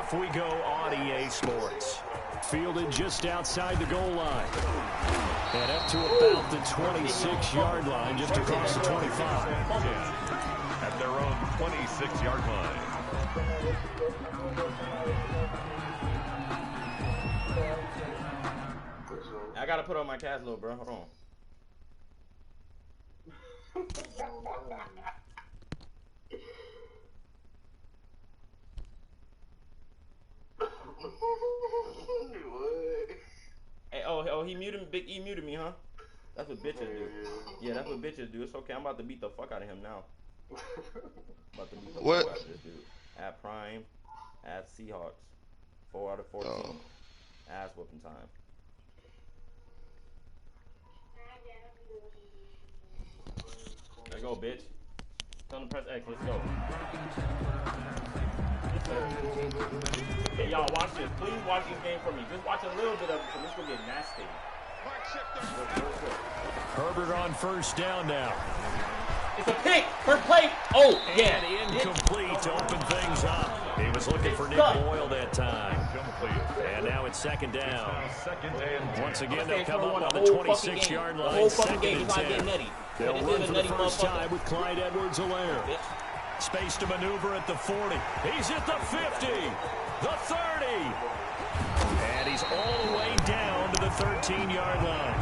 off we go on EA Sports. Fielded just outside the goal line. And up to about the 26-yard line, just across the 25. At their own 26-yard line. I gotta put on my cast load, bro. Hold on. Hey, oh, he muted me. Big E muted me, huh? That's what bitches do. Yeah, that's what bitches do. It's okay. I'm about to beat the fuck out of him now. About to beat the fuck out of this dude. At Prime, at Seahawks. 4 out of 14. Oh. Ass whooping time. Let's go, bitch. Tell him to press X. Let's go. Hey, y'all, watch this. Please watch this game for me. Just watch a little bit of it, because this going to get nasty. Herbert on first down now. It's a pick. First play. Oh, yeah. And incomplete to open things up. He was looking for Nick Boyle that time. And now it's second down. Once again, they'll come up on the 26-yard line. Second and 10. They'll run for the first time with Clyde Edwards-Helaire. Space to maneuver at the 40. He's at the 50. The 30. And he's all the way down to the 13-yard line.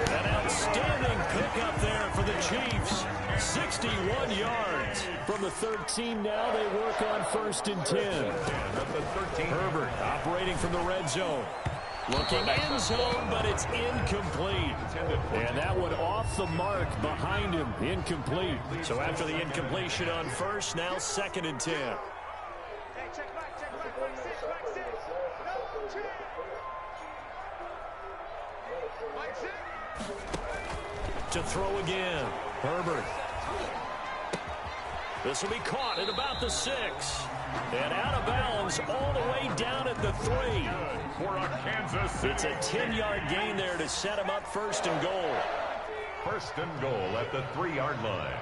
An outstanding pickup there for the Chiefs. 61 yards. From the 13 now, they work on first and 10. Herbert operating from the red zone. Looking end zone, but it's incomplete. And that one off the mark behind him. Incomplete. So after the incompletion on first, now second and 10. To throw again. Herbert. This will be caught at about the 6. And out of bounds all the way down at the 3. For a Kansas City. It's a 10-yard gain there to set him up first and goal. First and goal at the 3-yard line.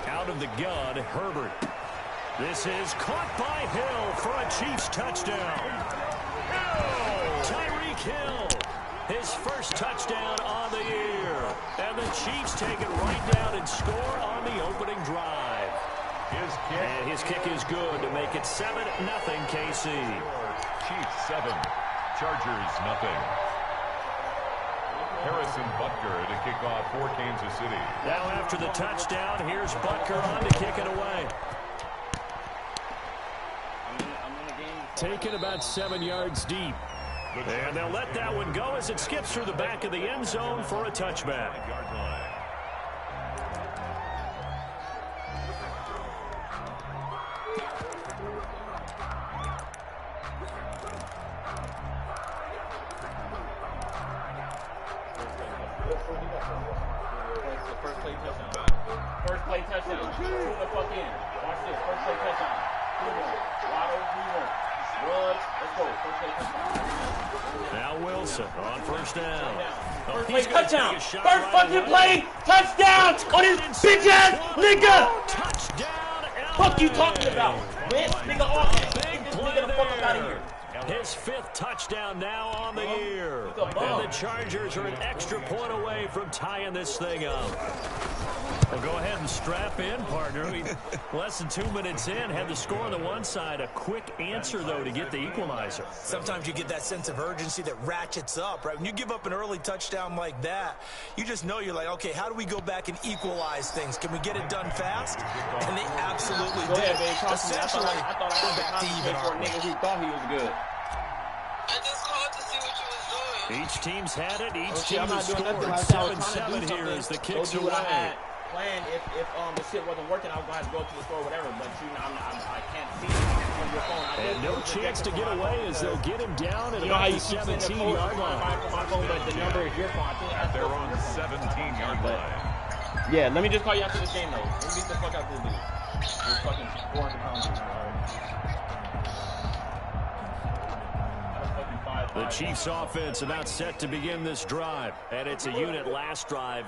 Out of the gun, Herbert. This is caught by Hill for a Chiefs touchdown. Tyreek Hill. His first touchdown on the year. And the Chiefs take it right down and score on the opening drive. And his kick is good to make it 7-0 KC. Chiefs 7, Chargers 0. Harrison Butker to kick off for Kansas City. Now after the touchdown, here's Butker on to kick it away. Taken about 7 yards deep. And they'll let that one go as it skips through the back of the end zone for a touchback. First play touchdown. Tune the fuck in. Watch this. First play touchdown. Waddle, Woods. Let's go. First play touchdown. Now Wilson on first down. First play touchdown. First fucking play touchdown on his bitch ass nigga. Touchdown. Fuck you talking about? Win, nigga off. Get this nigga the fuck up out of here. His 5th touchdown now on the year. And the Chargers are an extra point away from tying this thing up. Well, go ahead and strap in, partner. Less than 2 minutes in, had the score on the one side. A quick answer, though, to get the equalizer. Sometimes you get that sense of urgency that ratchets up, right? When you give up an early touchdown like that, you just know you're like, okay, how do we go back and equalize things? Can we get it done fast? And they absolutely did. Essentially, we're back to even. For a nigga who thought he was good. I just called to see what you was doing. Each team's had it. Each team has scored 7-7 here as the kicks away. Plan if the shit wasn't working, I was gonna have to go to the store, or whatever. But you know, I can't see it on your phone. And no chance to get away as they'll get him down at about the 17-yard line. My phone, but the number is your phone. They're on the 17-yard line. Yeah, let me just call you after this game though. Let me beat the fuck out this dude. This fucking 400 pounds. The Chiefs offense about set to begin this drive. And it's a unit last drive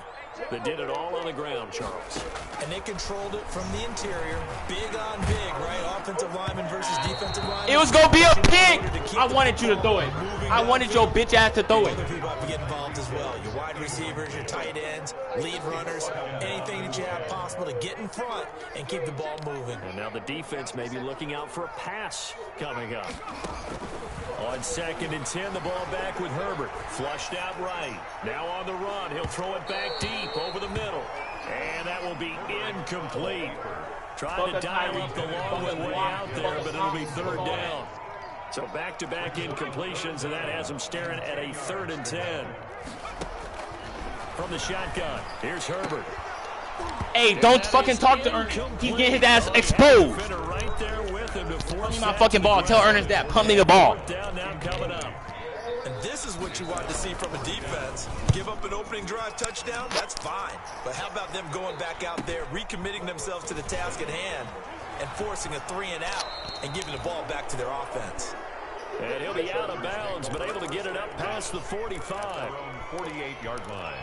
that did it all on the ground, Charles. And they controlled it from the interior. Big on big, right? Offensive lineman versus defensive lineman. It was going to be a pick. I wanted you to throw it. I wanted your bitch ass to throw it. Other people have to get involved as well. Your wide receivers, your tight ends, lead runners, anything that you have possible to get in front and keep the ball moving. And now the defense may be looking out for a pass coming up. On 2nd and 10, the ball back with Herbert. Flushed out right. Now on the run. He'll throw it back deep over the middle. And that will be incomplete. Trying to dial up the long way out there, but it'll be 3rd down. So back-to-back incompletions, and that has him staring at a 3rd and 10. From the shotgun, here's Herbert. Hey, don't fucking talk to Ernest. He's getting his ass exposed. Right there with him to Pump me my fucking ball. Tell Ernest that. Pump me the ball. Down now coming up. And this is what you want to see from a defense. Give up an opening drive touchdown, that's fine. But how about them going back out there, recommitting themselves to the task at hand, and forcing a 3 and out, and giving the ball back to their offense. And he'll be out of bounds, but able to get it up past the 45. 48-yard line.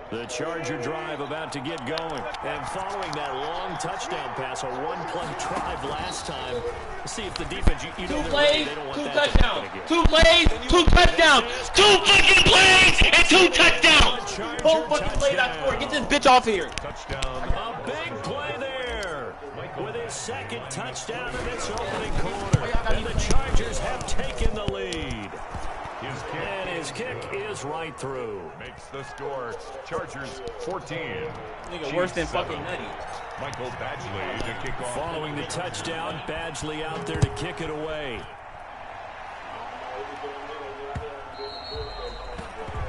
The Charger drive about to get going. And following that long touchdown pass, a one-play drive last time. See if the defense, you know, 2 plays, they don't want 2 that touchdowns. to 2 plays, 2 touchdowns. 2 fucking plays and 2 touchdowns. Charger 2 fucking plays I scored. Get this bitch off here. Touchdown. A big play there with his 2nd touchdown in this opening quarter. And the Chargers have taken the lead. And his kick is right through. Makes the score. Chargers 14. Nigga worse than fucking Nutty. Michael Badgley to kick off. Following the touchdown, Badgley out there to kick it away.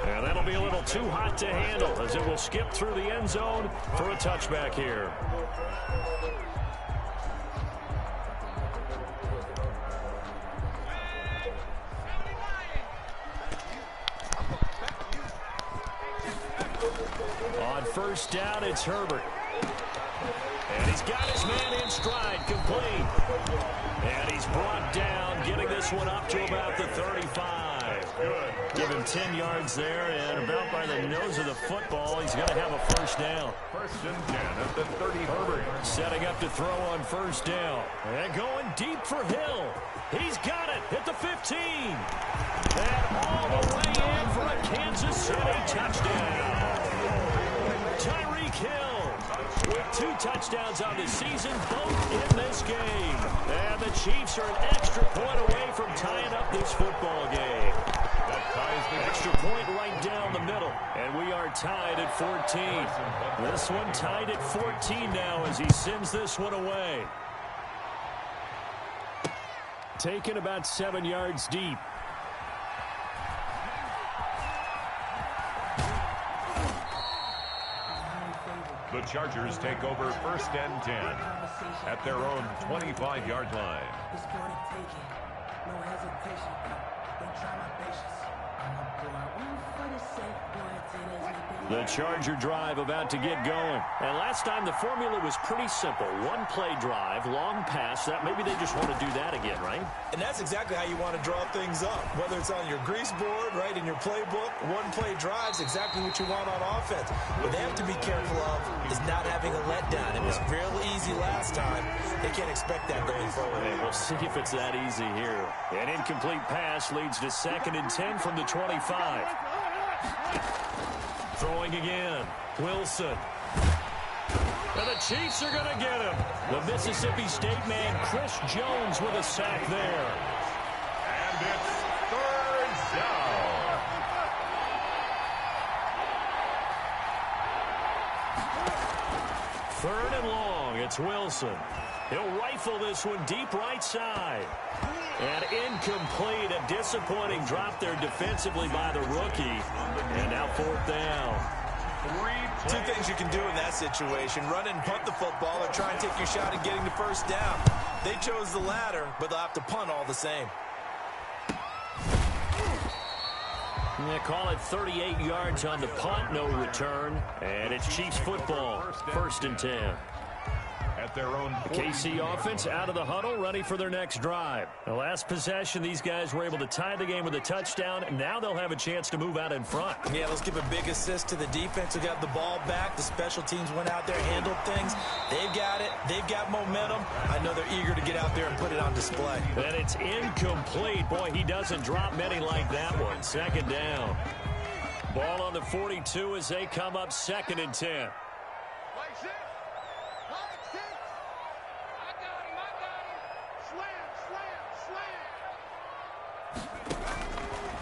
And that'll be a little too hot to handle as it will skip through the end zone for a touchback here. On 1st down, it's Herbert. And he's got his man in stride, complete. And he's brought down, getting this one up to about the 35. Good. Give him 10 yards there, and about by the nose of the football, he's going to have a 1st down. 1st and 10 at the 30. Herbert setting up to throw on 1st down. And going deep for Hill. He's got it at the 15. And all the way in for a Kansas City touchdown. Tyreek Hill with 2 touchdowns on the season, both in this game. And the Chiefs are an extra point away from tying up this football game. that ties the extra point right down the middle. And we are tied at 14. This one tied at 14 now as he sends this one away. Taken about 7 yards deep. The Chargers take over 1st and 10 at their own 25-yard line. No hesitation. Don't try my patience. I'ma pull out one for the sake, boy, The Charger drive about to get going. And last time the formula was pretty simple. One play drive, long pass. That maybe they just want to do that again, right? And that's exactly how you want to draw things up. Whether it's on your grease board, right, in your playbook, one play drive's exactly what you want on offense. What they have to be careful of is not having a letdown. It was real easy last time. They can't expect that going forward. Hey, we'll see if it's that easy here. An incomplete pass leads to 2nd and 10 from the 25. Throwing again. Wilson. And the Chiefs are going to get him. The Mississippi State man, Chris Jones, with a sack there. And it's 3rd down. Third and long. It's Wilson. He'll rifle this one deep right side. And incomplete. A disappointing drop there defensively by the rookie. And now 4th down. Two things you can do in that situation. Run and punt the football or try and take your shot at getting the 1st down. They chose the latter, but they'll have to punt all the same. Yeah, call it 38 yards on the punt, no return. And it's Chiefs football, 1st and 10. At their own KC offense out of the huddle, ready for their next drive. The last possession, these guys were able to tie the game with a touchdown. Now they'll have a chance to move out in front. Yeah, let's give a big assist to the defense who got the ball back. The special teams went out there, handled things. They've got it. They've got momentum. I know they're eager to get out there and put it on display. And it's incomplete. Boy, he doesn't drop many like that one. 2nd down. Ball on the 42 as they come up 2nd and 10.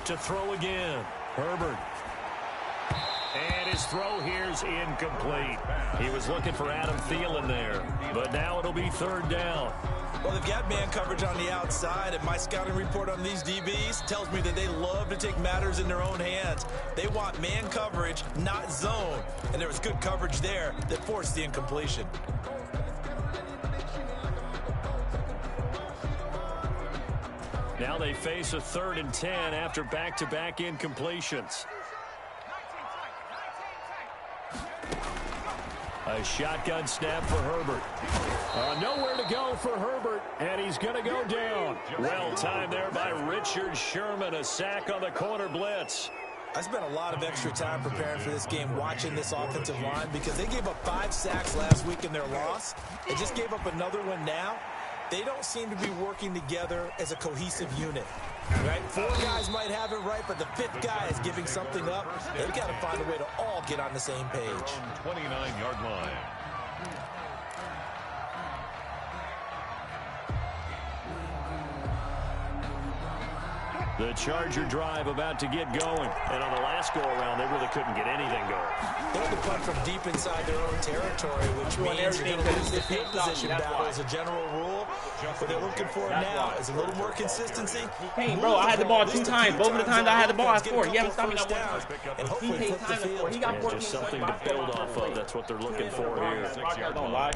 To throw again, Herbert. And his throw here's incomplete. He was looking for Adam Thielen there, but now it'll be 3rd down. Well, they've got man coverage on the outside, and my scouting report on these DBs tells me that they love to take matters in their own hands. They want man coverage, not zone, and there was good coverage there that forced the incompletion. Now they face a 3rd and 10 after back-to-back incompletions. A shotgun snap for Herbert. Nowhere to go for Herbert, and he's going to go down. Well timed there by Richard Sherman, a sack on the corner blitz. I spent a lot of extra time preparing for this game, watching this offensive line, because they gave up 5 sacks last week in their loss. They just gave up another one now. They don't seem to be working together as a cohesive unit. Right? 4 guys might have it right, but the 5th guy is giving something up. They've got to find a way to all get on the same page. 29-yard line. The Charger drive about to get going. And on the last go-around, they really couldn't get anything going. They had to punt from deep inside their own territory, which means you're going to lose the field position battle as a general rule. What they're looking for now is a little more consistency. Hey, bro, I had the ball 2 times. Both of the times I had the ball, I scored. He haven't stopped me that one time. And hopefully flip the field. He got 14. Just something to build off of. That's what they're looking for here. Don't lie.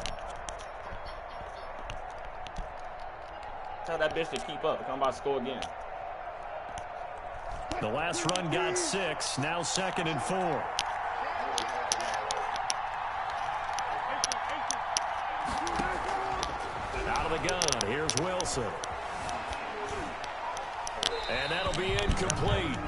Tell that bitch to keep up. Come about to score again. The last run got 6. Now 2nd and 4. Out of the gun. Here's Wilson. And that'll be incomplete.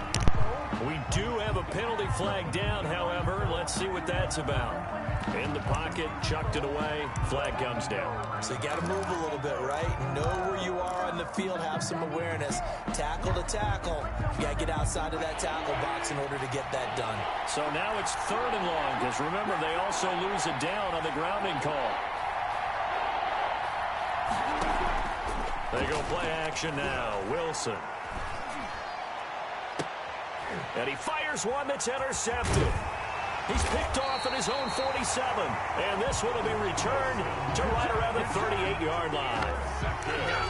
We do have a penalty flag down, however. Let's see what that's about. In the pocket, chucked it away. Flag comes down. So you got to move a little bit, right? Know where you are on the field. Have some awareness. Tackle to tackle. You got to get outside of that tackle box in order to get that done. So now it's 3rd and long, because remember, they also lose a down on the grounding call. They go play action now. Wilson. And he fires one that's intercepted. He's picked off at his own 47. And this one will be returned to right around the 38-yard line.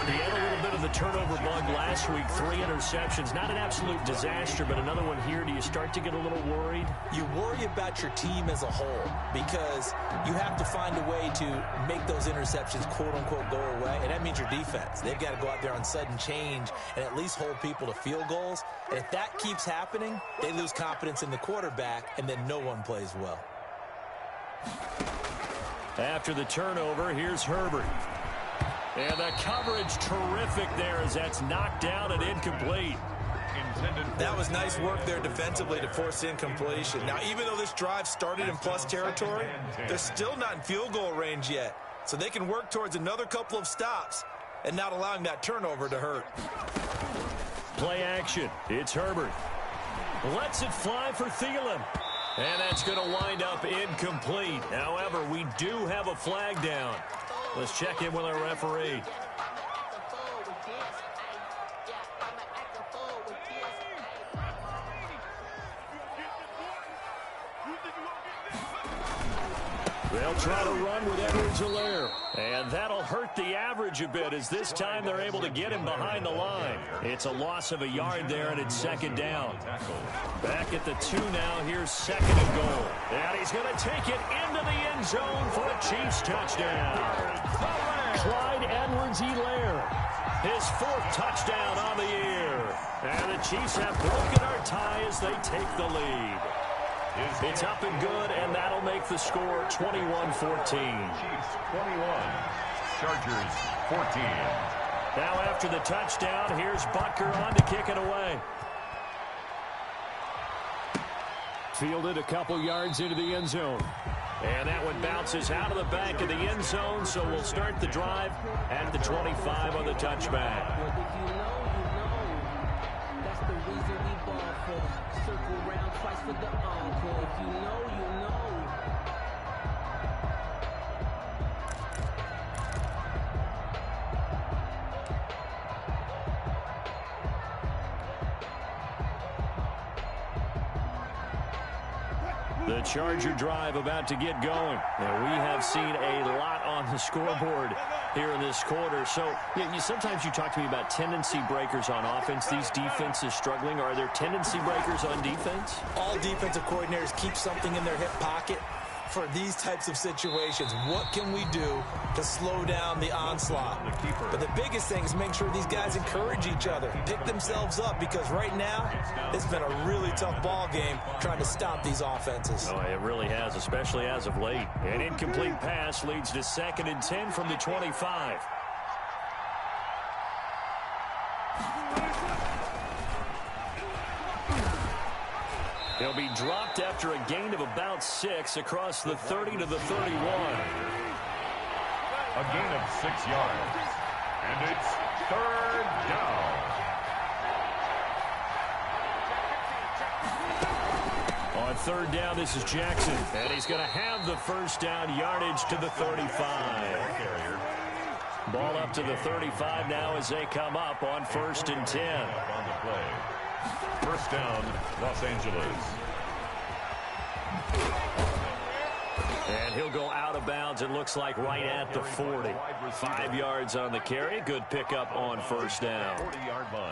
He had a little bit of the turnover bug last week. 3 interceptions. Not an absolute disaster, but another one here. Do you start to get a little worried? You worry about your team as a whole because you have to find a way to make those interceptions, quote-unquote, go away. And that means your defense. They've got to go out there on sudden change and at least hold people to field goals. And if that keeps happening, they lose confidence in the quarterback, and then no one plays well. After the turnover, here's Herbert. And the coverage terrific there as that's knocked down and incomplete. That was nice work there defensively to force incompletion. Now, even though this drive started in plus territory, they're still not in field goal range yet. So they can work towards another couple of stops and not allowing that turnover to hurt. Play action. It's Herbert. Lets it fly for Thielen. And that's going to wind up incomplete. However, we do have a flag down. Let's check in with our referee. They'll try to run with Edwards-Helaire. And that'll hurt the average a bit as this time they're able to get him behind the line. It's a loss of a yard there, and it's 2nd down. Back at the 2 now. Here's 2nd and goal. And he's going to take it into the end zone for a Chiefs touchdown. Clyde Edwards-Helaire. His 4th touchdown on the year. And the Chiefs have broken our tie as they take the lead. It's up and good, and that'll make the score 21-14. Chiefs 21, Chargers 14. Now after the touchdown, here's Butker on to kick it away. Fielded a couple yards into the end zone. And that one bounces out of the back of the end zone, so we'll start the drive at the 25 on the touchback. If you know, that's the reason we ball for. Circle round twice for the encore. If you know, you know. The Charger drive about to get going. Now, we have seen a lot on the scoreboard here in this quarter. So, sometimes you talk to me about tendency breakers on offense. These defenses struggling. Are there tendency breakers on defense? All defensive coordinators keep something in their hip pocket for these types of situations. What can we do to slow down the onslaught? But the biggest thing is make sure these guys encourage each other, pick themselves up, because right now it's been a really tough ball game trying to stop these offenses. Oh, it really has, especially as of late. An incomplete pass leads to 2nd and 10 from the 25. He'll be dropped after a gain of about 6 across the 30 to the 31. A gain of 6 yards. And it's 3rd down. On 3rd down, this is Jackson. And he's going to have the 1st down yardage to the 35. Ball up to the 35 now as they come up on 1st and 10. On the play. 1st down, Los Angeles. And he'll go out of bounds, it looks like, right at the 40. 5 yards on the carry. Good pickup on 1st down.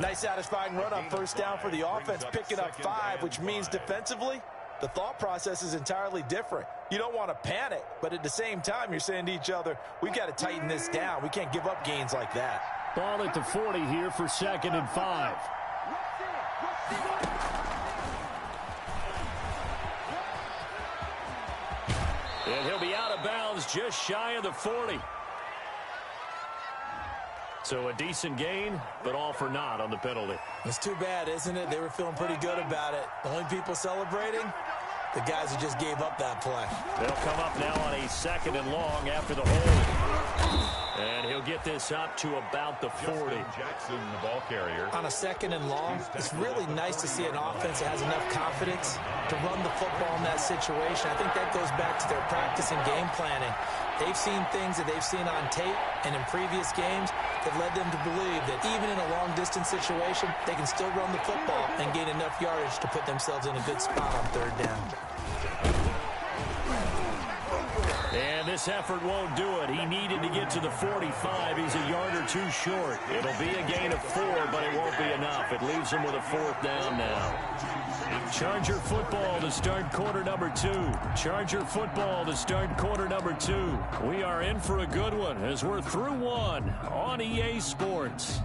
Nice satisfying run on 1st down for the offense, picking up 5, which means defensively, the thought process is entirely different. You don't want to panic, but at the same time, you're saying to each other, we've got to tighten this down. We can't give up gains like that. Ball at the 40 here for 2nd and 5. And he'll be out of bounds just shy of the 40. So a decent gain, but all for naught on the penalty. It's too bad, isn't it? They were feeling pretty good about it. The only people celebrating, the guys who just gave up that play. They'll come up now on a 2nd and long after the hold. And he'll get this up to about the 40. Jackson, the ball carrier. On a 2nd and long, it's really nice to see an offense that has enough confidence to run the football in that situation. I think that goes back to their practice and game planning. They've seen things that they've seen on tape and in previous games that led them to believe that even in a long-distance situation, they can still run the football and gain enough yardage to put themselves in a good spot on 3rd down. And this effort won't do it. He needed to get to the 45. He's a yard or 2 short. It'll be a gain of 4, but it won't be enough. It leaves him with a 4th down now. Charger football to start quarter number 2. Charger football to start quarter number 2. We are in for a good one as we're through 1 on EA Sports.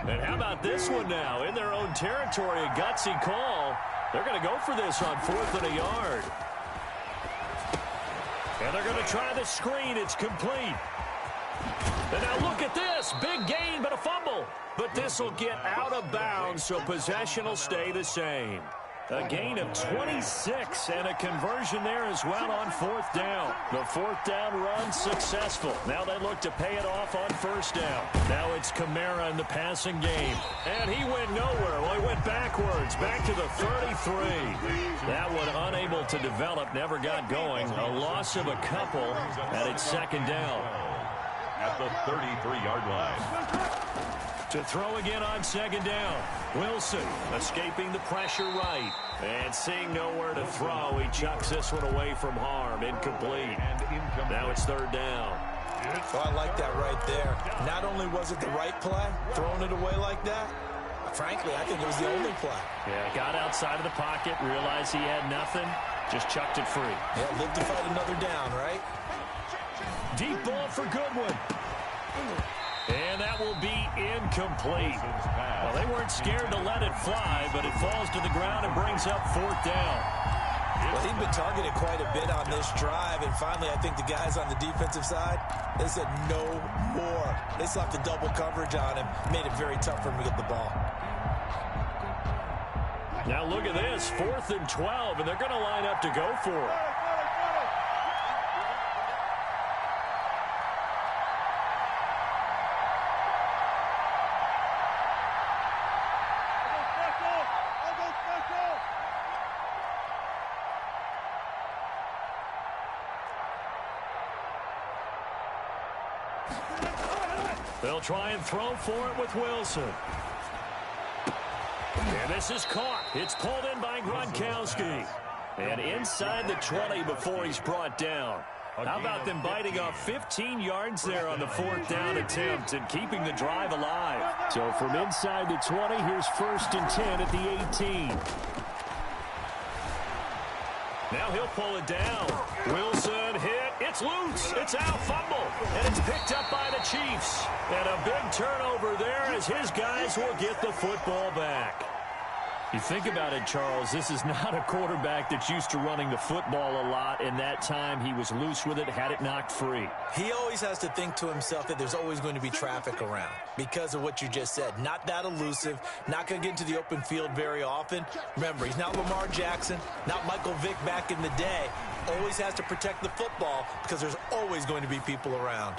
And how about this one now? In their own territory, a gutsy call. They're going to go for this on 4th and a yard. And they're going to try the screen. It's complete. And now look at this. Big gain, but a fumble. But this will get out of bounds, so possession will stay the same. A gain of 26 and a conversion there as well on 4th down. The 4th down run successful. Now they look to pay it off on 1st down. Now it's Kamara in the passing game. And he went nowhere. Well, he went backwards, back to the 33. That one unable to develop, never got going. A loss of a couple, and it's 2nd down. At the 33-yard line. To throw again on 2nd down. Wilson escaping the pressure right. And seeing nowhere to throw, he chucks this one away from harm. Incomplete. Now it's 3rd down. Oh, I like that right there. Not only was it the right play, throwing it away like that, frankly, I think it was the only play. Yeah, got outside of the pocket, realized he had nothing, Just chucked it free. Yeah, live to fight another down, right? Deep ball for Goodwin. And that will be incomplete. Well, they weren't scared to let it fly, but it falls to the ground and brings up 4th down. Well, he'd been targeted quite a bit on this drive, and finally I think the guys on the defensive side, they said no more. They slapped the double coverage on him, made it very tough for him to get the ball. Now look at this, 4th and 12, and they're going to line up to go for it. They'll try and throw for it with Wilson. And this is caught. It's pulled in by Gronkowski. And inside the 20 before he's brought down. How about them biting off 15 yards there on the 4th down attempt and keeping the drive alive? So from inside the 20, here's 1st and 10 at the 18. Now he'll pull it down. Wilson hit. It's loose. It's out. Fumble. And it's picked up by the Chiefs. And a big turnover there as his guys will get the football back. You think about it, Charles, this is not a quarterback that's used to running the football a lot, and that time he was loose with it, had it knocked free. He always has to think to himself that there's always going to be traffic around because of what you just said. Not that elusive, not going to get into the open field very often. Remember, he's not Lamar Jackson, not Michael Vick back in the day. Always has to protect the football because there's always going to be people around.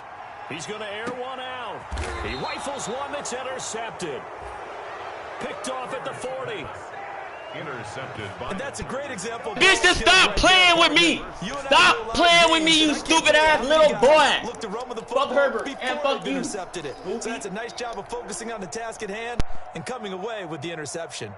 He's going to air one out. He rifles one that's intercepted. Picked off at the 40. Intercepted by... And that's a great example. Bitch, just stop playing with me. Stop playing with me, you stupid ass little boy. Look to run with the football. Fuck Herbert and fuck you. Intercepted it. So that's a nice job of focusing on the task at hand and coming away with the interception.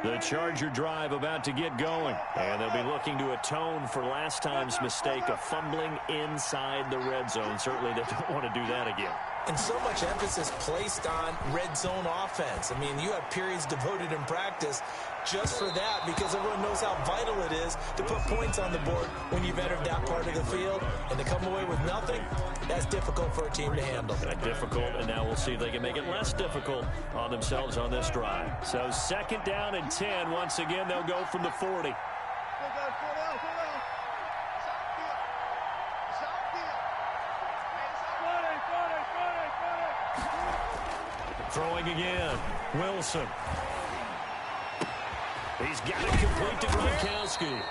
The Charger drive about to get going. And they'll be looking to atone for last time's mistake of fumbling inside the red zone. Certainly they don't want to do that again. And so much emphasis placed on red zone offense. I mean, you have periods devoted in practice just for that because everyone knows how vital it is to put points on the board when you've entered that part of the field. And to come away with nothing, that's difficult for a team to handle. Difficult, and now we'll see if they can make it less difficult on themselves on this drive. So 2nd down and 10. Once again, they'll go from the 40. Throwing again. Wilson. He's got it complete to Gronkowski.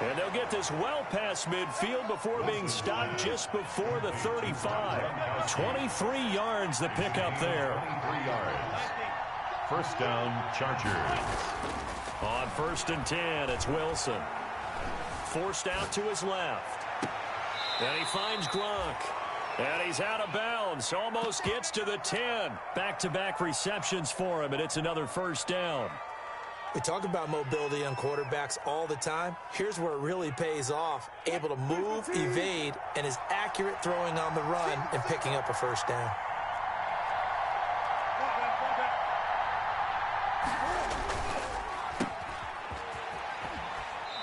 And they'll get this well past midfield before being stopped just before the 35. 23 yards the pickup there. 23 yards. 1st down, Chargers. On 1st and 10, it's Wilson. Forced out to his left. And he finds Gronk. And he's out of bounds. Almost gets to the 10. Back-to-back receptions for him, and it's another 1st down. We talk about mobility on quarterbacks all the time. Here's where it really pays off. Able to move, evade, and is accurate throwing on the run and picking up a 1st down.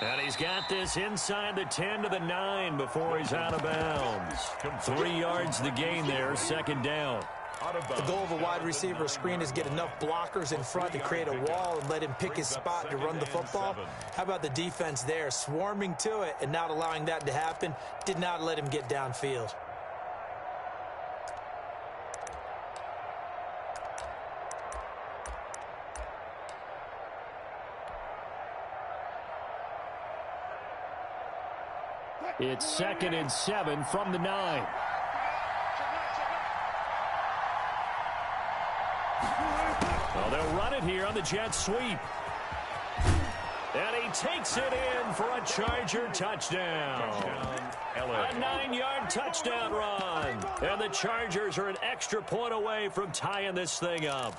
And he's got this inside the 10 to the 9 before he's out of bounds. 3 yards the gain there, 2nd down. The goal of a wide receiver screen is get enough blockers in front to create a wall and let him pick his spot to run the football. How about the defense there, swarming to it and not allowing that to happen? Did not let him get downfield. It's 2nd and 7 from the 9. Well, they'll run it here on the jet sweep. And he takes it in for a Charger touchdown. A 9-yard touchdown run. And the Chargers are an extra point away from tying this thing up.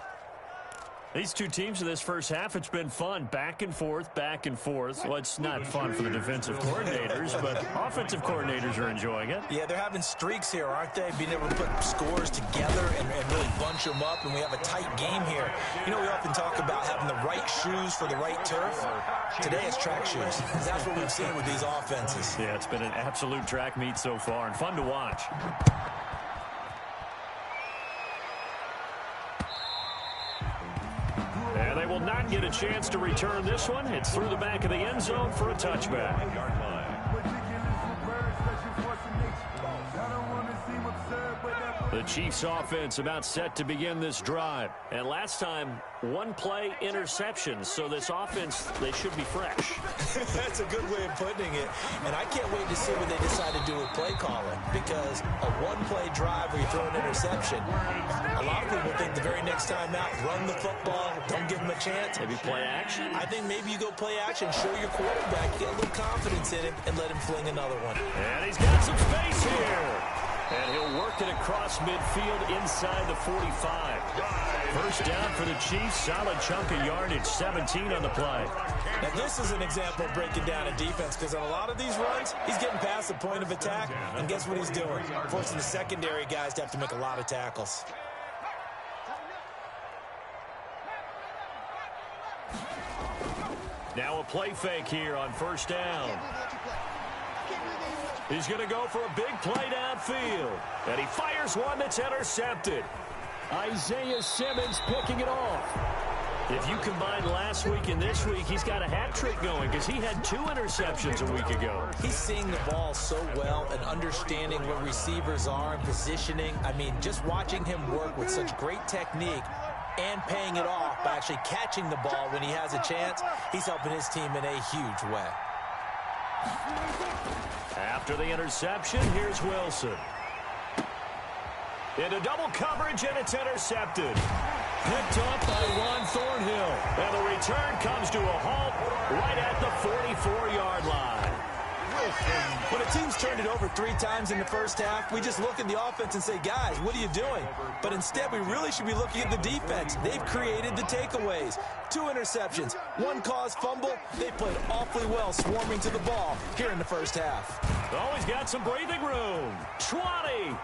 These two teams in this first half, it's been fun. Back and forth, back and forth. Well, it's not fun for the defensive coordinators, but offensive coordinators are enjoying it. Yeah, they're having streaks here, aren't they? Being able to put scores together and really bunch them up, and we have a tight game here. You know, we often talk about having the right shoes for the right turf. Today it's track shoes. That's what we've seen with these offenses. Yeah, it's been an absolute track meet so far and fun to watch. And they will not get a chance to return this one. It's through the back of the end zone for a touchback. The Chiefs offense about set to begin this drive. And last time, one play interception. So this offense, they should be fresh. That's a good way of putting it. And I can't wait to see what they decide to do with play calling. Because a one-play drive where you throw an interception, a lot of people think the very next time out, run the football, don't give them a chance. Maybe play action? I think maybe you go play action, show your quarterback, get a little confidence in him, and let him fling another one. And he's got some space here. And he'll work it across midfield inside the 45. First down for the Chiefs. Solid chunk of yardage, 17 on the play. Now, this is an example of breaking down a defense because on a lot of these runs, he's getting past the point of attack, and guess what he's doing? Forcing the secondary guys to have to make a lot of tackles. Now a play fake here on first down. He's going to go for a big play downfield. And he fires one that's intercepted. Isaiah Simmons picking it off. If you combine last week and this week, he's got a hat trick going because he had 2 interceptions a week ago. He's seeing the ball so well and understanding where receivers are and positioning. I mean, just watching him work with such great technique and paying it off by actually catching the ball when he has a chance, he's helping his team in a huge way. After the interception, here's Wilson. Into double coverage, and it's intercepted. Picked up by Juan Thornhill. And the return comes to a halt right at the 44-yard line. When a team's turned it over 3 times in the first half, we just look at the offense and say, guys, what are you doing? But instead, we really should be looking at the defense. They've created the takeaways. 2 interceptions, 1 caused fumble. They played awfully well swarming to the ball here in the first half. Oh, he's got some breathing room. 20.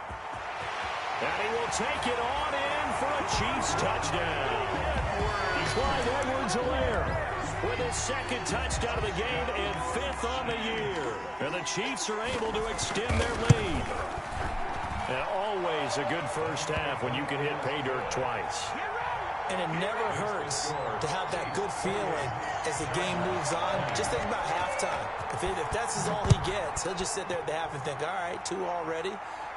And he will take it on in for a Chiefs touchdown. Clyde Edwards-Helaire with his 2nd touchdown of the game and 5th on the year. And the Chiefs are able to extend their lead. And always a good first half when you can hit pay dirt twice. And it never hurts to have that good feeling as the game moves on. Just think about halftime. If that's all he gets, he'll just sit there at the half and think, all right, 2 already.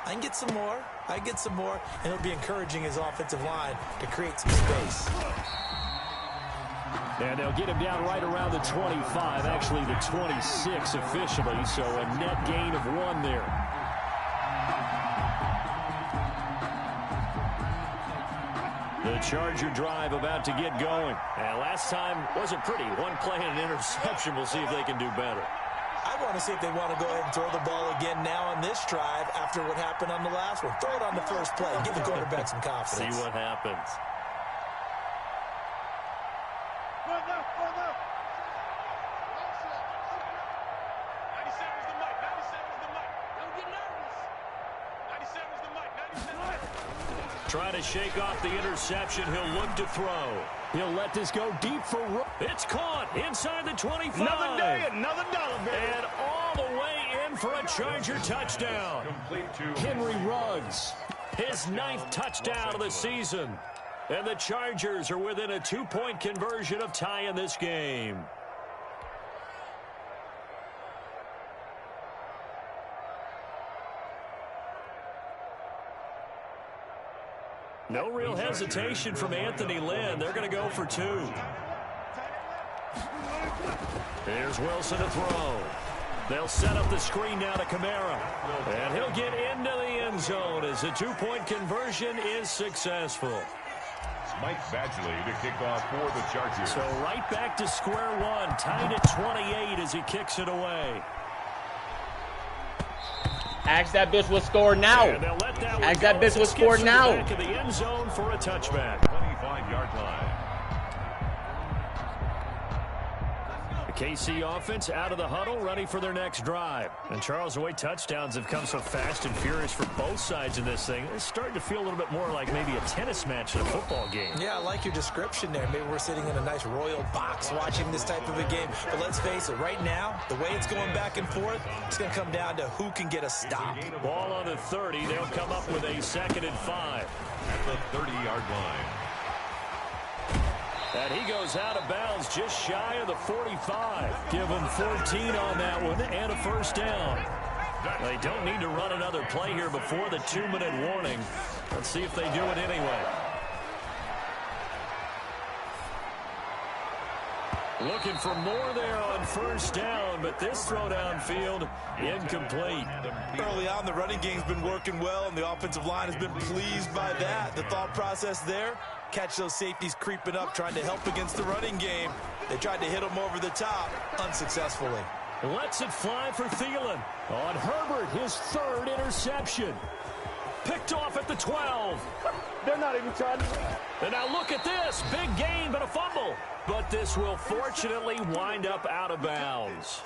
I can get some more. I can get some more. And he'll be encouraging his offensive line to create some space. And they'll get him down right around the 25, actually the 26 officially, so a net gain of 1 there. The Charger drive about to get going. And last time wasn't pretty. 1 play and an interception. We'll see if they can do better. I want to see if they want to go ahead and throw the ball again now on this drive after what happened on the last one. Throw it on the first play. Give the quarterback some confidence. See what happens. Trying to shake off the interception. He'll look to throw. He'll let this go deep for... It's caught inside the 25. Another day, another dollar, baby. And all the way in for a Charger touchdown. Henry Ruggs, his 9th touchdown of the season. And the Chargers are within a 2-point conversion of tying this game. No real hesitation from Anthony Lynn. They're going to go for 2. Here's Wilson to throw. They'll set up the screen now to Kamara. And he'll get into the end zone as the 2-point conversion is successful. Mike Badgley to kick off for the Chargers. So right back to square one, tied at 28 as he kicks it away. Ask that bitch what scored now. Ask that bitch what scored now. Back in the end zone for a touchback. 25-yard line. KC offense out of the huddle, ready for their next drive. And Charles, the way touchdowns have come so fast and furious for both sides in this thing, it's starting to feel a little bit more like maybe a tennis match in a football game. Yeah, I like your description there. Maybe we're sitting in a nice royal box watching this type of a game. But let's face it, right now, the way it's going back and forth, it's going to come down to who can get a stop. Ball on the 30. They'll come up with a 2nd and 5. At the 30-yard line. And he goes out of bounds just shy of the 45. Give him 14 on that one and a first down. They don't need to run another play here before the 2-minute warning. Let's see if they do it anyway. Looking for more there on first down, but this throw downfield incomplete. Early on, the running game's been working well, and the offensive line has been pleased by that. The thought process there, catch those safeties creeping up, trying to help against the running game. They tried to hit them over the top, unsuccessfully. Lets it fly for Thielen. On Herbert, his 3rd interception. Picked off at the 12. They're not even trying to. And now look at this. Big gain, but a fumble. But this will fortunately wind up out of bounds.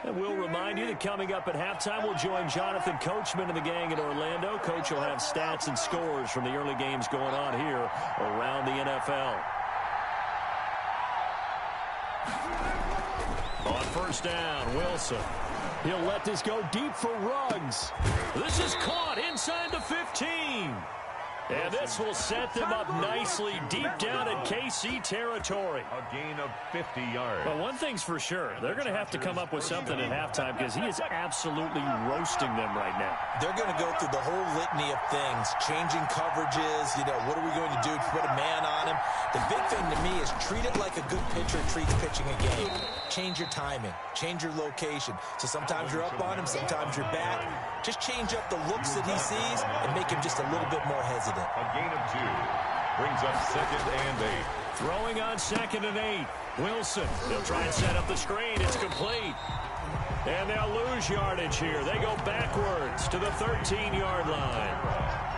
And we'll remind you that coming up at halftime, we'll join Jonathan Coachman and the gang in Orlando. Coach will have stats and scores from the early games going on here around the NFL. On first down, Wilson. He'll let this go deep for Ruggs. This is caught inside the 15. And this will set them up nicely deep down in KC territory. A gain of 50 yards. Well, one thing's for sure. They're going to have to come up with something at halftime because he is absolutely roasting them right now. They're going to go through the whole litany of things, changing coverages, what are we going to do to put a man on him? The big thing to me is treat it like a good pitcher treats pitching a game. Change your timing, change your location. So sometimes you're up on him, sometimes you're back. Just change up the looks that he sees and make him just a little bit more hesitant. A gain of 2. Brings up 2nd and 8. Throwing on 2nd and 8. Wilson. They'll try and set up the screen. It's complete. And they'll lose yardage here. They go backwards to the 13-yard line.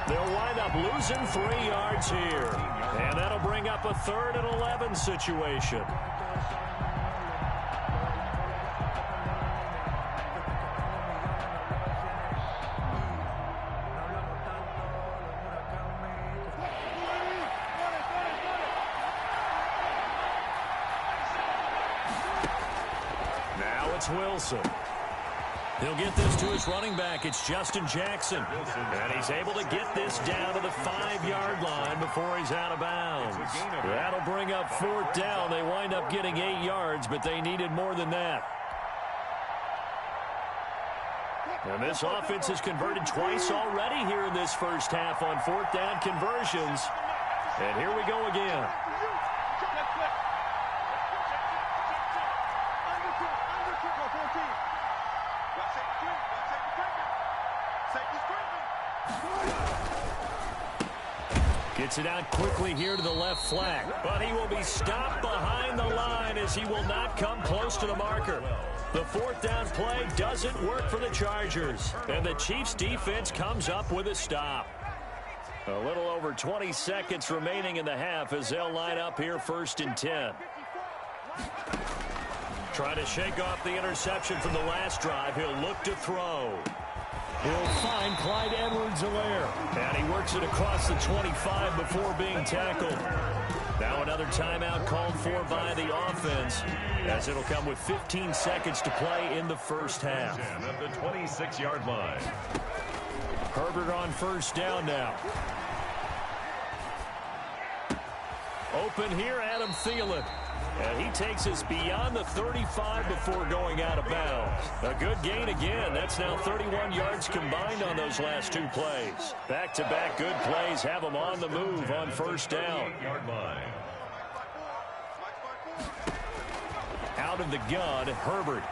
They'll wind up losing 3 yards here. And that'll bring up a 3rd and 11 situation. Wilson. He'll get this to his running back. It's Justin Jackson. And he's able to get this down to the 5-yard line before he's out of bounds. That'll bring up 4th down. They wind up getting 8 yards, but they needed more than that. And this offense has converted twice already here in this first half on 4th down conversions. And here we go again. Gets it out quickly here to the left flank. But he will be stopped behind the line as he will not come close to the marker. The 4th down play doesn't work for the Chargers. And the Chiefs defense comes up with a stop. A little over 20 seconds remaining in the half as they'll line up here 1st and 10. Trying to shake off the interception from the last drive. He'll look to throw. He'll find Clyde Edwards-Helaire. And he works it across the 25 before being tackled. Now another timeout called for by the offense, as it'll come with 15 seconds to play in the first half. At the 26-yard line. Herbert on first down now. Open here, Adam Thielen. And he takes us beyond the 35 before going out of bounds. A good gain again. That's now 31 yards combined on those last 2 plays. Back-to-back good plays have them on the move on first down. Out of the gun, Herbert.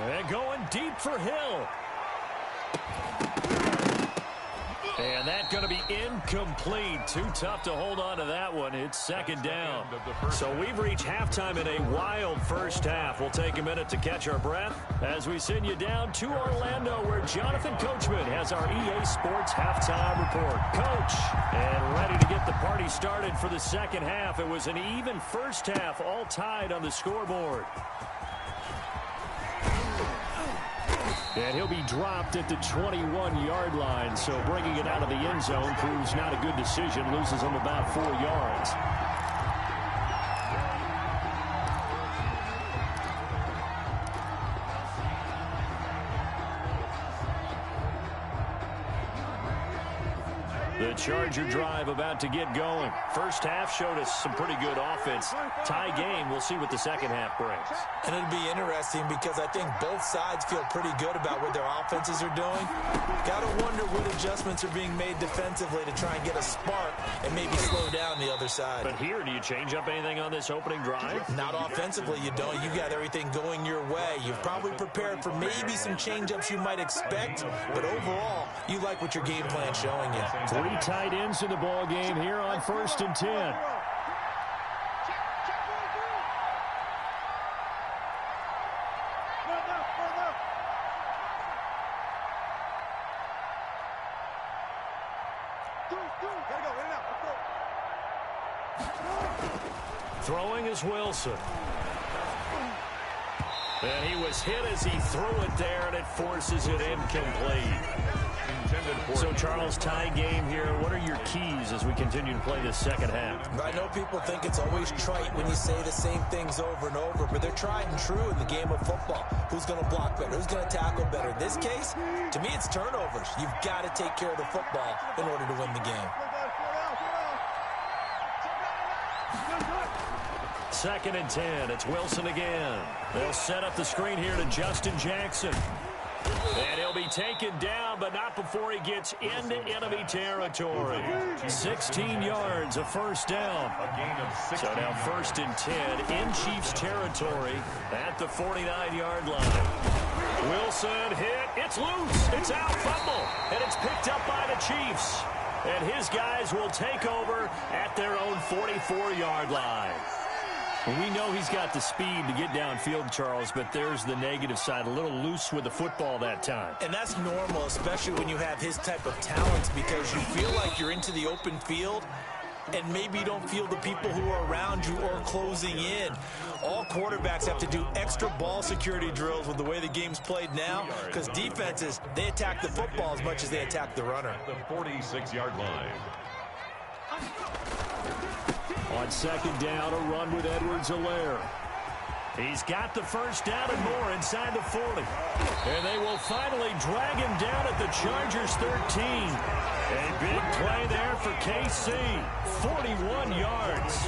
And going deep for Hill. And that's going to be incomplete. Too tough to hold on to that one. It's second down. So we've reached halftime in a wild first half. We'll take a minute to catch our breath as we send you down to Orlando, where Jonathan Coachman has our EA Sports halftime report. Coach, and ready to get the party started for the second half. It was an even first half, all tied on the scoreboard. And he'll be dropped at the 21-yard line, so bringing it out of the end zone proves not a good decision, loses him about 4 yards. The Charger drive about to get going. First half showed us some pretty good offense. Tie game. We'll see what the second half brings. And it'll be interesting because I think both sides feel pretty good about what their offenses are doing. Got to wonder what adjustments are being made defensively to try and get a spark and maybe slow down the other side. But here, do you change up anything on this opening drive? Not offensively, you don't. You got everything going your way. You've probably prepared for maybe some change-ups you might expect, but overall, you like what your game plan's showing you. 3 tight ends in the ball game here on 1st and 10. Throwing is Wilson. And he was hit as he threw it there, and it forces it incomplete. So, Charles, tie game here. What are your keys as we continue to play this second half? I know people think it's always trite when you say the same things over and over, but they're tried and true in the game of football. Who's going to block better? Who's going to tackle better? In this case, to me, it's turnovers. You've got to take care of the football in order to win the game. 2nd and 10. It's Wilson again. They'll set up the screen here to Justin Jackson. And he'll be taken down, but not before he gets into enemy territory. 16 yards, a first down. So now 1st and 10 in Chiefs territory at the 49-yard line. Wilson hit. It's loose. It's out. Fumble. And it's picked up by the Chiefs. And his guys will take over at their own 44-yard line. We know he's got the speed to get downfield, Charles, but there's the negative side. A little loose with the football that time. And that's normal, especially when you have his type of talent, because you feel like you're into the open field and maybe you don't feel the people who are around you or closing in. All quarterbacks have to do extra ball security drills with the way the game's played now, because defenses, they attack the football as much as they attack the runner. The 46-yard line. On 2nd down, a run with Edwards-Helaire. He's got the first down and more inside the 40. And they will finally drag him down at the Chargers 13. A big play there for KC. 41 yards.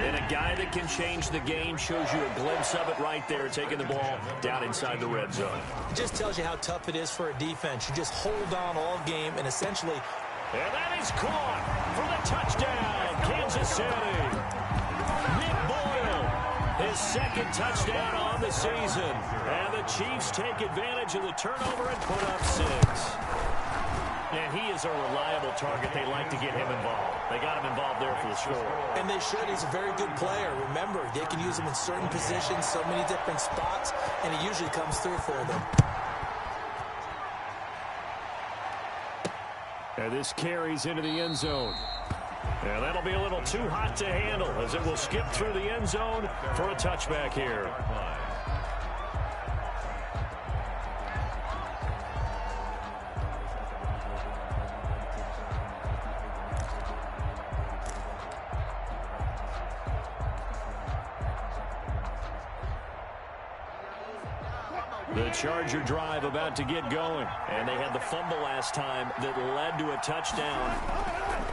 And a guy that can change the game, shows you a glimpse of it right there, taking the ball down inside the red zone. It just tells you how tough it is for a defense. You just hold on all game and essentially... And that is caught for the touchdown, Kansas City. Nick Boyle, his 2nd touchdown on the season. And the Chiefs take advantage of the turnover and put up 6. And he is a reliable target. They like to get him involved. They got him involved there for the score. And they should. He's a very good player. Remember, they can use him in certain positions, so many different spots, and he usually comes through for them. And this carries into the end zone. And that'll be a little too hot to handle as it will skip through the end zone for a touchback here. The Charger drive about to get going. And they had the fumble last time that led to a touchdown.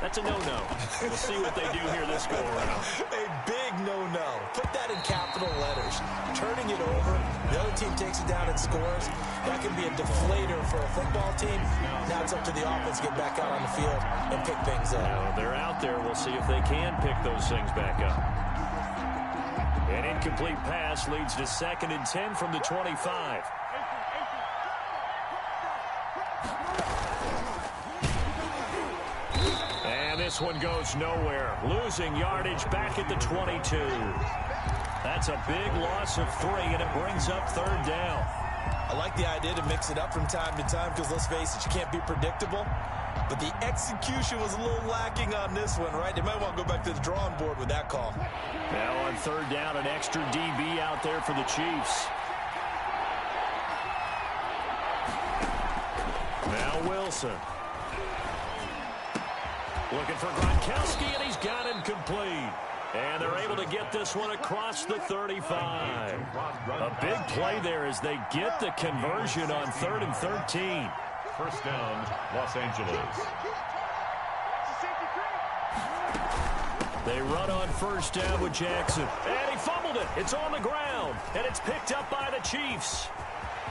That's a no-no. We'll see what they do here this go-around. A big no-no. Put that in capital letters. Turning it over, the other team takes it down and scores. That can be a deflator for a football team. Now it's up to the offense to get back out on the field and pick things up. Now they're out there. We'll see if they can pick those things back up. An incomplete pass leads to 2nd and 10 from the 25. this one goes nowhere. Losing yardage back at the 22. That's a big loss of 3, and it brings up 3rd down. I like the idea to mix it up from time to time because, let's face it, you can't be predictable. But the execution was a little lacking on this one, right? They might want to go back to the drawing board with that call. Now on 3rd down, an extra DB out there for the Chiefs. Now Wilson. Looking for Gronkowski, and he's got it complete. And they're able to get this one across the 35. A big play there as they get the conversion on 3rd and 13. First down, Los Angeles. They run on 1st down with Jackson. And he fumbled it. It's on the ground. And it's picked up by the Chiefs.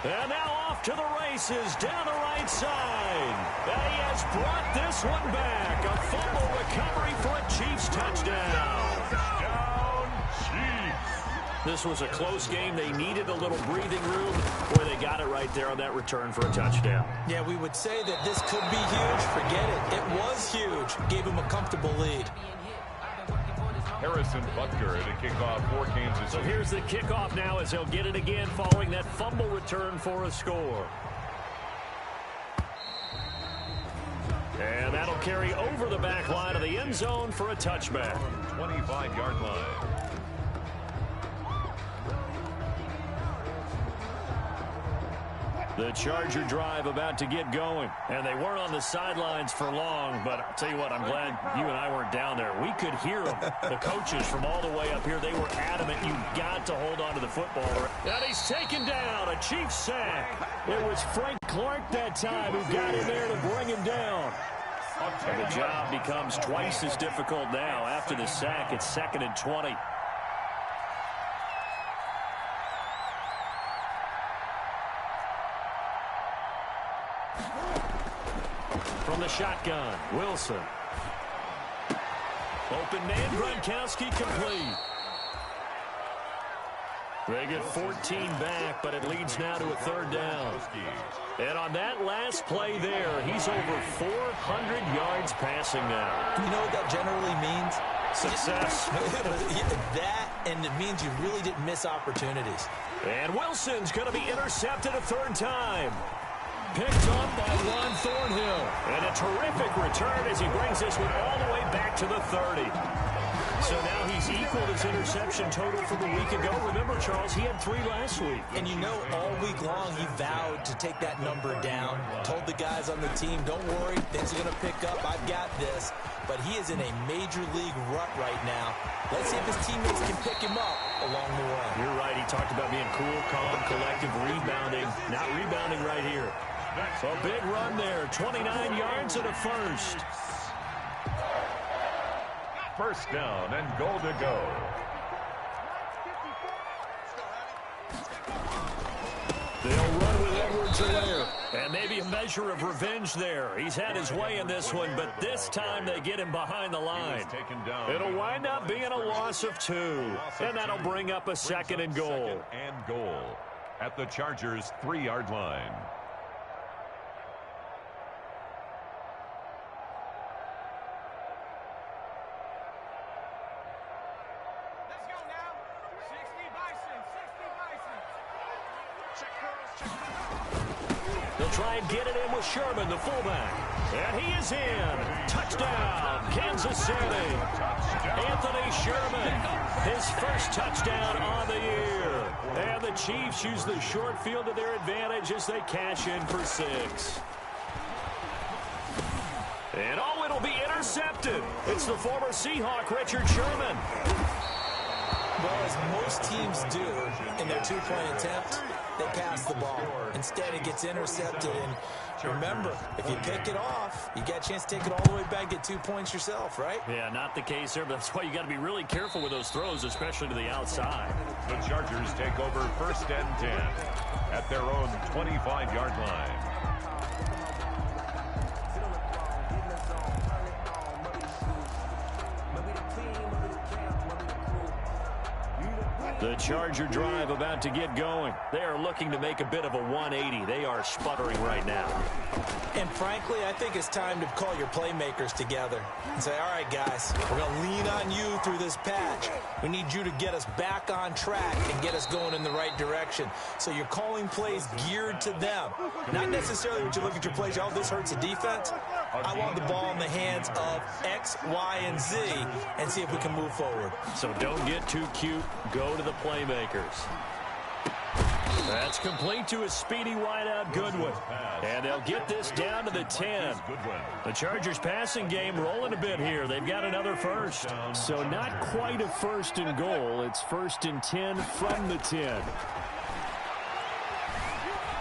And now off to the races down the right side. And he has brought this one back. A fumble recovery for a Chiefs touchdown. Touchdown, Chiefs. This was a close game. They needed a little breathing room. Boy, they got it right there on that return for a touchdown. Yeah, we would say that this could be huge. Forget it. It was huge. Gave him a comfortable lead. Harrison Butker to kick off for Kansas So City. here's the kickoff now as they'll get it again following that fumble return for a score. And that'll carry over the back line of the end zone for a touchback. 25-yard line. The Charger drive about to get going. And they weren't on the sidelines for long, but I'll tell you what, I'm glad you and I weren't down there. We could hear them. The coaches from all the way up here, they were adamant. You've got to hold on to the football. And he's taken down. A Chiefs sack. It was Frank Clark that time who got in there to bring him down. And the job becomes twice as difficult now. After the sack, it's 2nd and 20. From the shotgun, Wilson. Open man, Gronkowski complete. They get 14 back, but it leads now to a 3rd down. And on that last play there, he's over 400 yards passing now. You know what that generally means? Success. That, and it means you really didn't miss opportunities. And Wilson's going to be intercepted a 3rd time. Picked up by Juan Thornhill. And a terrific return as he brings this one all the way back to the 30. So now he's equaled his interception total from a week ago. Remember, Charles, he had 3 last week. And you know, all week long, he vowed to take that number down. Told the guys on the team, don't worry, things are going to pick up. I've got this. But he is in a major league rut right now. Let's see if his teammates can pick him up along the way. You're right. He talked about being cool, calm, collective, rebounding. Not rebounding right here. So a big run there. 29 yards and a first. First down and goal to go. They'll run with Edwards-Helaire. And maybe a measure of revenge there. He's had his way in this one, but this time they get him behind the line. It'll wind up being a loss of 2. And that'll bring up a 2nd and goal. Second and goal at the Chargers' 3-yard line. They'll try and get it in with Sherman, the fullback. And he is in. Touchdown, Kansas City. Anthony Sherman, his first touchdown on the year. And the Chiefs use the short field to their advantage as they cash in for 6. And oh, it'll be intercepted. It's the former Seahawk, Richard Sherman. Well, as most teams do in their 2-point attempt, they pass the ball. Instead, it gets intercepted. And remember, if you pick it off, you get a chance to take it all the way back, get 2 points yourself, right? Yeah, not the case there, but that's why you got to be really careful with those throws, especially to the outside. The Chargers take over 1st and 10 at their own 25-yard line. The Charger drive about to get going. They are looking to make a bit of a 180. They are sputtering right now. And frankly, I think it's time to call your playmakers together and say, all right, guys, we're going to lean on you through this patch. We need you to get us back on track and get us going in the right direction. So you're calling plays geared to them. Not necessarily when you look at your plays, oh, this hurts the defense. I want the ball in the hands of X, Y, and Z and see if we can move forward. So don't get too cute. Go to the playmakers. That's complete to a speedy wideout Goodwin. And they'll get this down to the 10. The Chargers passing game rolling a bit here. They've got another first. So not quite a first and goal. It's 1st and 10 from the 10.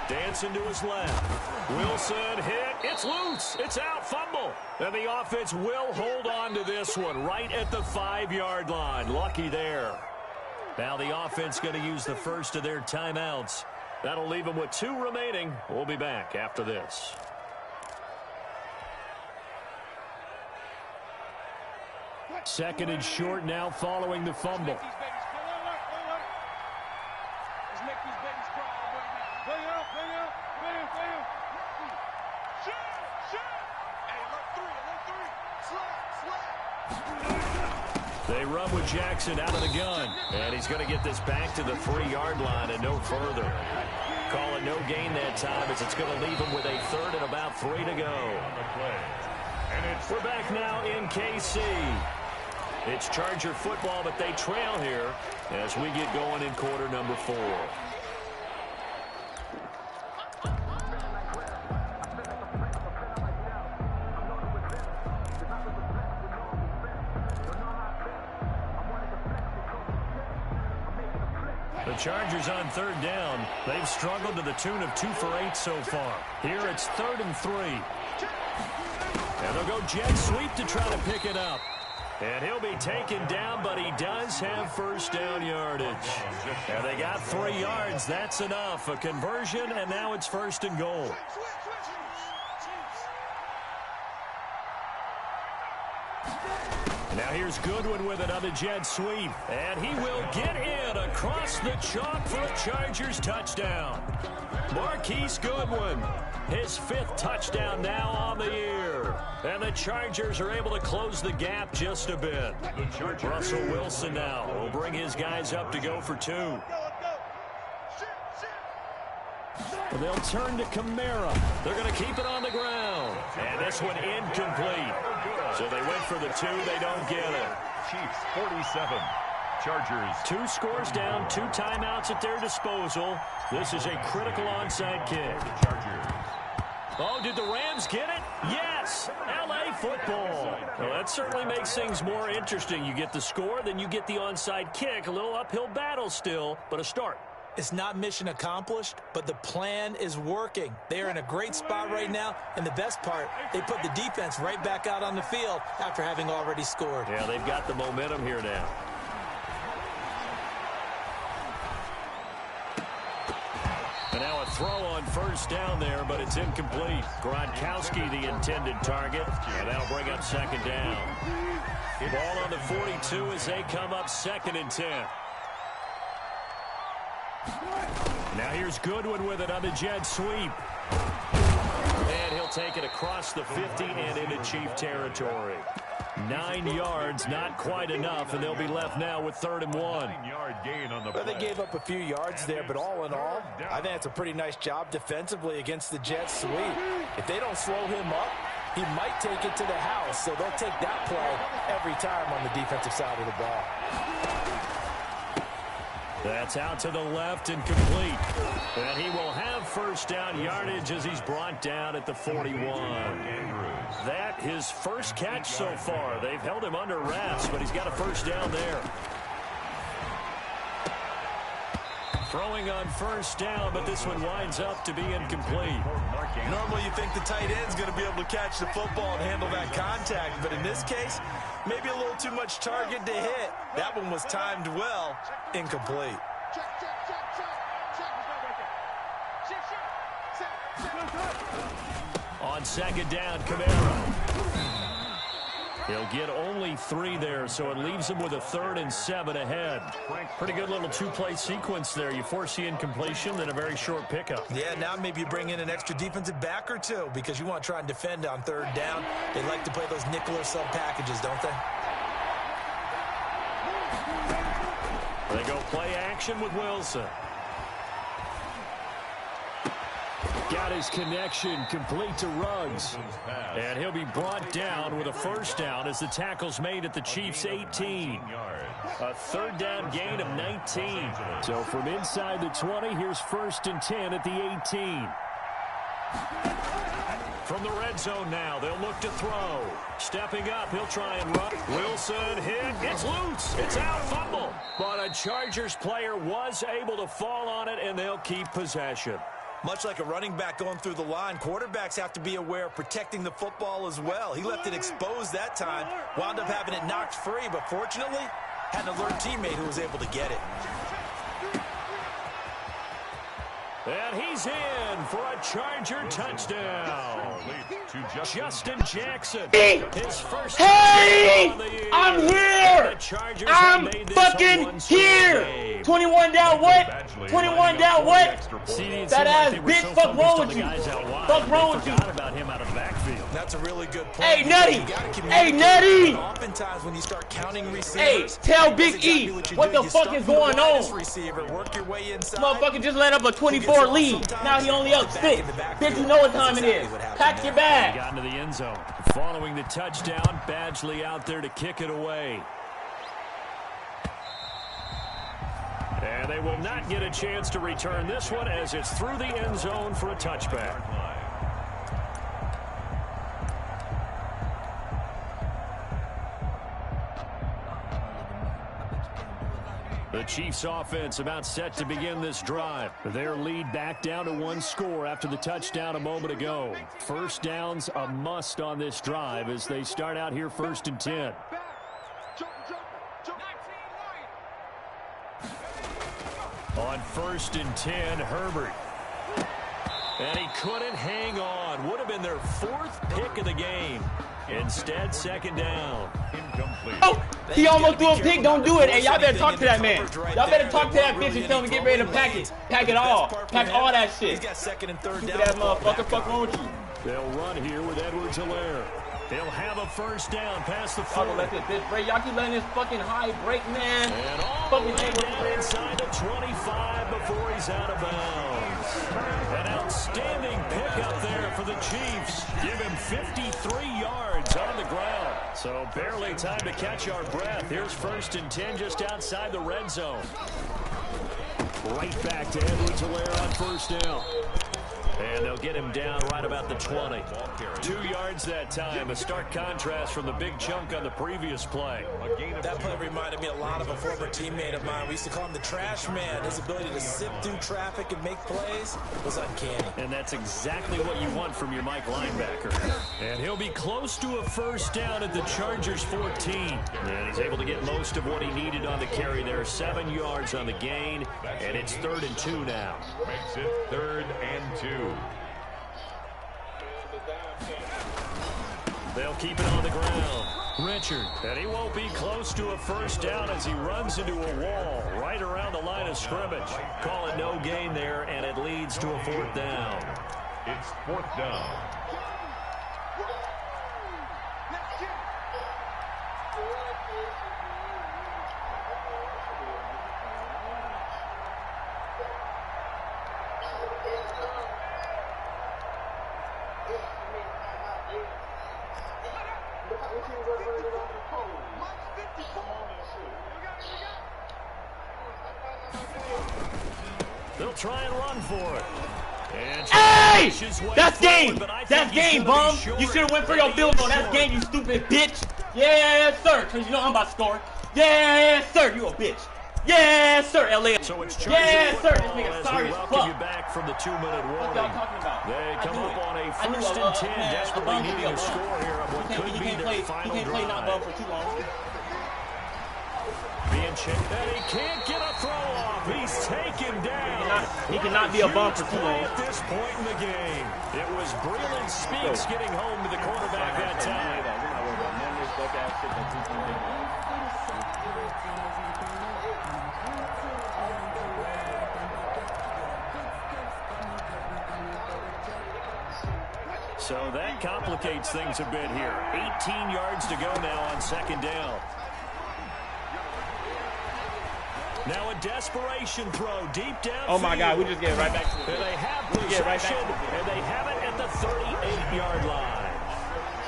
Dancing to his left. Wilson hit. It's loose. It's out. Fumble. And the offense will hold on to this one right at the 5-yard line. Lucky there. Now the offense going to use the first of their timeouts. That'll leave them with 2 remaining. We'll be back after this. Second and short now following the fumble. They run with Jackson out of the gun. And he's going to get this back to the 3-yard line and no further. Call it no gain that time as it's going to leave him with a 3rd and about 3 to go. We're back now in KC. It's Charger football, but they trail here as we get going in quarter number 4. The Chargers on 3rd down. They've struggled to the tune of 2 for 8 so far. Here it's 3rd and 3. And they'll go jet sweep to try to pick it up. And he'll be taken down, but he does have first down yardage. And they got 3 yards. That's enough. A conversion, and now it's 1st and goal. Now here's Goodwin with it on the jet sweep. And he will get in across the chalk for a Chargers touchdown. Marquise Goodwin, his 5th touchdown now on the year. And the Chargers are able to close the gap just a bit. Russell Wilson now will bring his guys up to go for 2. They'll turn to Kamara. They're going to keep it on the ground. And this one incomplete. So they went for the 2. They don't get it. Chiefs 47. Chargers 2 scores down, 2 timeouts at their disposal. This is a critical onside kick. Oh, did the Rams get it? Yes! L.A. football. Well, that certainly makes things more interesting. You get the score, then you get the onside kick. A little uphill battle still, but a start. It's not mission accomplished, but the plan is working. They are in a great spot right now, and the best part, they put the defense right back out on the field after having already scored. Yeah, they've got the momentum here now. And now a throw on first down there, but it's incomplete. Gronkowski, the intended target, and that'll bring up 2nd down. Ball on the 42 as they come up 2nd and 10. Now here's Goodwin with it on the jet sweep. And he'll take it across the 50 and into Chief territory. 9 yards, not quite enough, and they'll be left now with 3rd and 1. 9-yard gain on the play. Well, they gave up a few yards there, but all in all, I think it's a pretty nice job defensively against the jet sweep. If they don't slow him up, he might take it to the house, so they'll take that play every time on the defensive side of the ball. That's out to the left and complete. And he will have first down yardage as he's brought down at the 41. That his first catch so far. They've held him under wraps, but he's got a first down there. Throwing on first down, but this one winds up to be incomplete. Normally you think the tight end's going to be able to catch the football and handle that contact, but in this case, maybe a little too much target to hit. That one was timed well, incomplete. On 2nd down, Kamara. He'll get only 3 there, so it leaves him with a 3rd and 7 ahead. Pretty good little 2-play sequence there. You force the incompletion, then a very short pickup. Yeah, now maybe you bring in an extra defensive back or 2 because you want to try and defend on 3rd down. They like to play those nickel or sub packages, don't they? They go play action with Wilson. Got his connection complete to Ruggs. And he'll be brought down with a 1st down as the tackle's made at the Chiefs' 18. A 3rd down gain of 19. So from inside the 20, here's 1st and 10 at the 18. From the red zone now, they'll look to throw. Stepping up, he'll try and run. Wilson hit. It's loose. It's out. Fumble. But a Chargers player was able to fall on it, and they'll keep possession. Much like a running back going through the line, quarterbacks have to be aware of protecting the football as well. He left it exposed that time, wound up having it knocked free, but fortunately, had an alert teammate who was able to get it. And he's in for a Charger touchdown. Justin Jackson. His first Hey! I'm here! I'm fucking here! 21 down what? 21 down what? That ass bitch, fuck wrong with you? Fuck wrong with you? That's a really good point. Hey, Nutty! Hey, Nutty! Oftentimes when you start counting receivers, hey, tell Big E what the fuck is going on? Receiver, work your way inside. Motherfucker just let up a 24 lead. Now he only up 6. Bitch, you know what time it is. Pack your bag. Got into the end zone. Following the touchdown, Badgley out there to kick it away. And they will not get a chance to return this one as it's through the end zone for a touchback. The Chiefs offense about set to begin this drive. Their lead back down to 1 score after the touchdown a moment ago. 1st downs a must on this drive as they start out here 1st and 10. On 1st and 10, Herbert. And he couldn't hang on. Would have been their 4th pick of the game. Instead, 2nd down. Incomplete. Oh, he almost threw a pick. Don't do it. Hey, y'all better talk to that man. Y'all better talk to that bitch and tell him to get ready to pack it. Pack it all. Pack all that shit. He's got 2nd and 3rd Stupid down. ass motherfucker. Fuck wrong with you? They'll run here with Edwards-Helaire. He'll have a 1st down past the 40. Y'all let this bitch break. Y'all keep letting this fucking high break, man. And all Fucking the way down inside the 25 before he's out of bounds. An outstanding pickup there for the Chiefs. Give him 53 yards on the ground. So barely time to catch our breath. Here's 1st and 10 just outside the red zone. Right back to Edwards-Helaire on 1st down. And they'll get him down right about the 20. 2 yards that time. A stark contrast from the big chunk on the previous play. That play reminded me a lot of a former teammate of mine. We used to call him the trash man. His ability to sift through traffic and make plays was uncanny. And that's exactly what you want from your Mike linebacker. And he'll be close to a 1st down at the Chargers 14. And he's able to get most of what he needed on the carry there. 7 yards on the gain. And it's 3rd and 2 now. Makes it 3rd and 2. They'll keep it on the ground. Richard. And he won't be close to a 1st down as he runs into a wall right around the line of scrimmage. Call it no gain there, and it leads to a 4th down. It's 4th down. They'll try and run for it. And Hey! That's game! Forward, That's game, bum! You should have went for your field goal. That's game, you stupid bitch! Yes, sir! Because you know I'm about to score. Yes, sir! You a bitch! Yes, sir, LA! So it's Yes, sir! This nigga sorry as welcome you fuck! back from the 2-minute warning. What y'all talking about? They come up on a 1st and 10, desperately needing a score here of what could be their final He can't play not bum for too long. Being checked, and he can't get a throw off. He's taken down. He cannot be a bum for too long. At this point in the game, it was Breland Speaks getting home to the quarterback that time. So that complicates things a bit here. 18 yards to go now on second down. Now a desperation throw deep down. Oh my God, we just get right back to it. And they have possession, and they have it at the 38-yard line.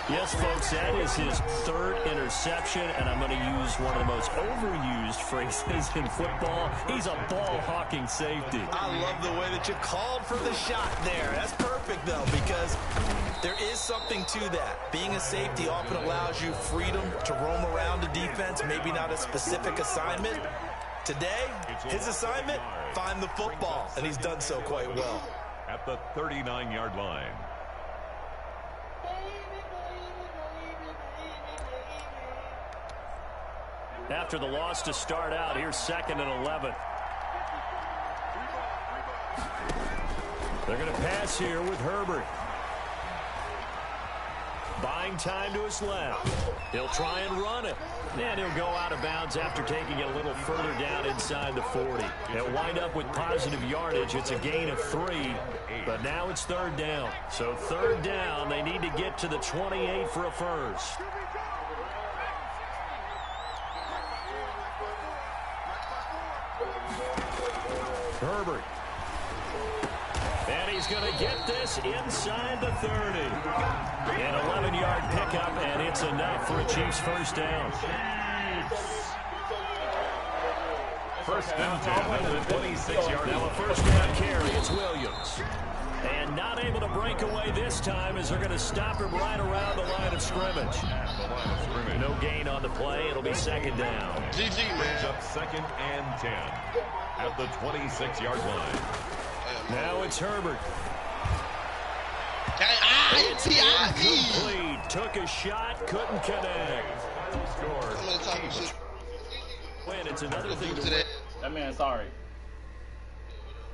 Yes, folks, that is his third interception, and I'm going to use one of the most overused phrases in football. He's a ball-hawking safety. I love the way that you called for the shot there. That's perfect, though, because there is something to that. Being a safety often allows you freedom to roam around the defense, maybe not a specific assignment. Today, his assignment, find the football, and he's done so quite well. At the 39-yard line. After the loss to start out, here's 2nd and 11. They're going to pass here with Herbert. Buying time to his left. He'll try and run it. And he'll go out of bounds after taking it a little further down inside the 40. He'll wind up with positive yardage. It's a gain of 3, but now it's 3rd down. So 3rd down, they need to get to the 28 for a first. Herbert. And he's going to get this inside the 30. An 11-yard pickup, and it's enough for a Chiefs first down. First and 10 at the 26-yard line. Now a first down carry. It's Williams. And not able to break away this time as they're going to stop him right around the line of scrimmage. No gain on the play. It'll be 2nd down. GG, man. Up 2nd and 10 at the 26-yard line. Now it's Herbert. It's incomplete. Took a shot, couldn't connect. I'm gonna talk shit. Wait, it's another thing to that man, sorry.